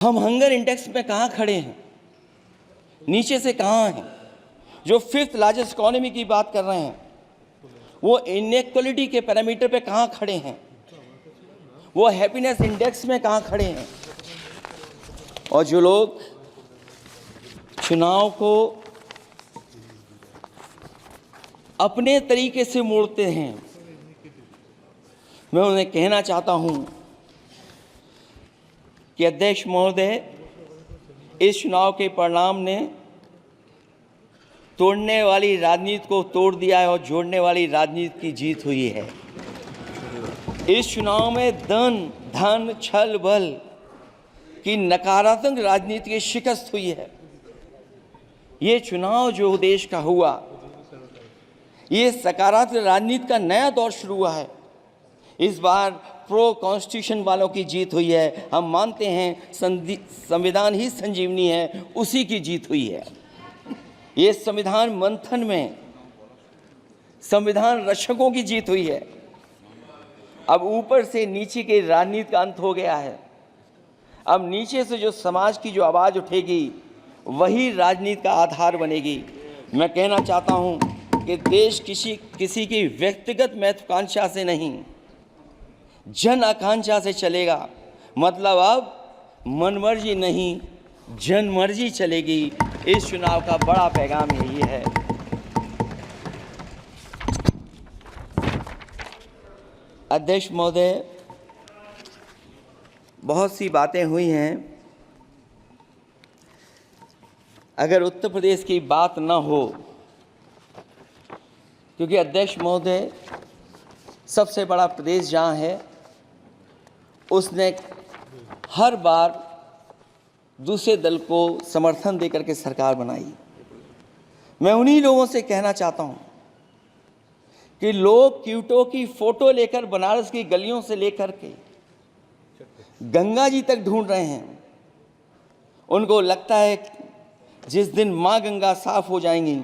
हम hunger index में कहाँ खड़े हैं, नीचे से कहाँ हैं। जो 5th लार्जेस्ट इकोनॉमी की बात कर रहे हैं वो इनइक्वालिटी के पैरामीटर पे कहाँ खड़े हैं, वो हैप्पीनेस इंडेक्स में कहाँ खड़े हैं। और जो लोग चुनाव को अपने तरीके से मोड़ते हैं, मैं उन्हें कहना चाहता हूं कि अध्यक्ष महोदय, इस चुनाव के परिणाम ने तोड़ने वाली राजनीति को तोड़ दिया है और जोड़ने वाली राजनीति की जीत हुई है। इस चुनाव में धन छल बल की नकारात्मक राजनीति की शिकस्त हुई है। ये चुनाव जो देश का हुआ, ये सकारात्मक राजनीति का नया दौर शुरू हुआ है। इस बार प्रो कॉन्स्टिट्यूशन वालों की जीत हुई है। हम मानते हैं संविधान ही संजीवनी है, उसी की जीत हुई है। ये संविधान मंथन में संविधान रक्षकों की जीत हुई है। अब ऊपर से नीचे की राजनीति का अंत हो गया है। अब नीचे से जो समाज की जो आवाज़ उठेगी वही राजनीति का आधार बनेगी। मैं कहना चाहता हूं कि देश किसी की व्यक्तिगत महत्वाकांक्षा से नहीं, जन आकांक्षा से चलेगा। मतलब अब मनमर्जी नहीं, जनमर्जी चलेगी। इस चुनाव का बड़ा पैगाम यही है। अध्यक्ष महोदय, बहुत सी बातें हुई हैं। अगर उत्तर प्रदेश की बात न हो, क्योंकि अध्यक्ष महोदय सबसे बड़ा प्रदेश जहाँ है, उसने हर बार दूसरे दल को समर्थन देकर के सरकार बनाई। मैं उन्हीं लोगों से कहना चाहता हूँ कि लोग क्यूटो की फोटो लेकर बनारस की गलियों से लेकर के गंगा जी तक ढूंढ रहे हैं। उनको लगता है जिस दिन माँ गंगा साफ हो जाएंगी,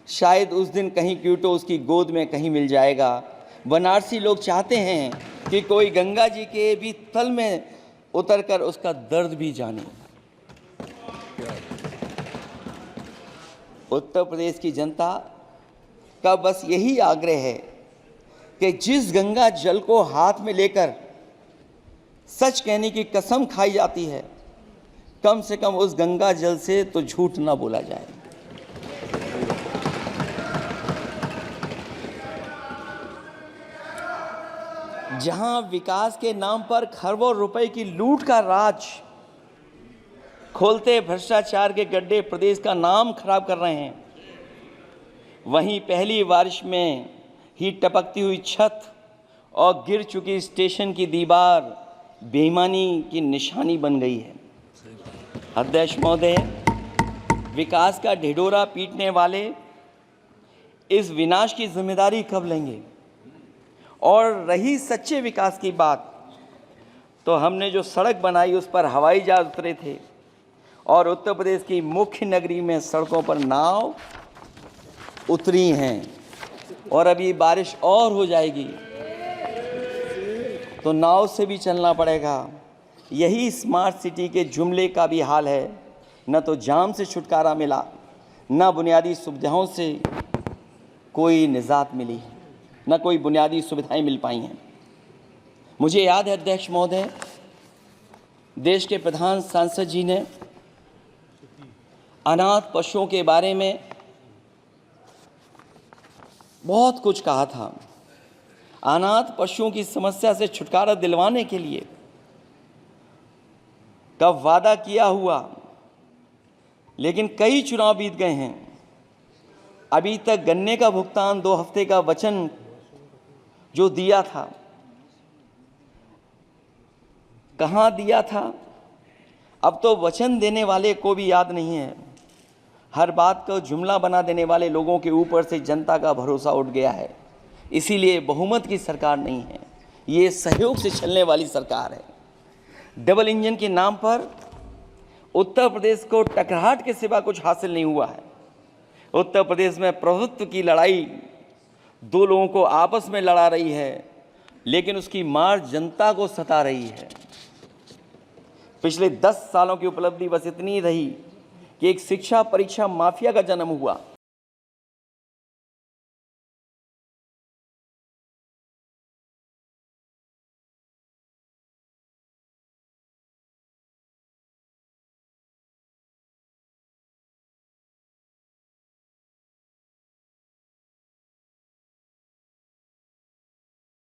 शायद उस दिन कहीं क्यूटो उसकी गोद में कहीं मिल जाएगा। बनारसी लोग चाहते हैं कि कोई गंगा जी के भी तल में उतरकर उसका दर्द भी जाने। उत्तर प्रदेश की जनता का बस यही आग्रह है कि जिस गंगा जल को हाथ में लेकर सच कहने की कसम खाई जाती है, कम से कम उस गंगा जल से तो झूठ ना बोला जाए। जहां विकास के नाम पर खरबों रुपए की लूट का राज खोलते भ्रष्टाचार के गड्ढे प्रदेश का नाम खराब कर रहे हैं, वहीं पहली बारिश में ही टपकती हुई छत और गिर चुकी स्टेशन की दीवार बेईमानी की निशानी बन गई है। अध्यक्ष महोदय, विकास का ढिढोरा पीटने वाले इस विनाश की जिम्मेदारी कब लेंगे? और रही सच्चे विकास की बात, तो हमने जो सड़क बनाई उस पर हवाई जहाज उतरे थे और उत्तर प्रदेश की मुख्य नगरी में सड़कों पर नाव उतरी हैं। और अभी बारिश और हो जाएगी तो नाव से भी चलना पड़ेगा। यही स्मार्ट सिटी के जुमले का भी हाल है। न तो जाम से छुटकारा मिला, न बुनियादी सुविधाओं से कोई निजात मिली, न कोई बुनियादी सुविधाएं मिल पाई हैं। मुझे याद है अध्यक्ष महोदय, देश के प्रधान सांसद जी ने अनाथ पशुओं के बारे में बहुत कुछ कहा था। अनाथ पशुओं की समस्या से छुटकारा दिलवाने के लिए कब वादा किया हुआ, लेकिन कई चुनाव बीत गए हैं, अभी तक गन्ने का भुगतान 2 हफ्ते का वचन जो दिया था, कहाँ दिया था? अब तो वचन देने वाले को भी याद नहीं है। हर बात को जुमला बना देने वाले लोगों के ऊपर से जनता का भरोसा उठ गया है। इसीलिए बहुमत की सरकार नहीं है, ये सहयोग से चलने वाली सरकार है। डबल इंजन के नाम पर उत्तर प्रदेश को टकराहट के सिवा कुछ हासिल नहीं हुआ है। उत्तर प्रदेश में प्रभुत्व की लड़ाई 2 लोगों को आपस में लड़ा रही है, लेकिन उसकी मार जनता को सता रही है। पिछले 10 सालों की उपलब्धि बस इतनी रही कि एक शिक्षा परीक्षा माफिया का जन्म हुआ।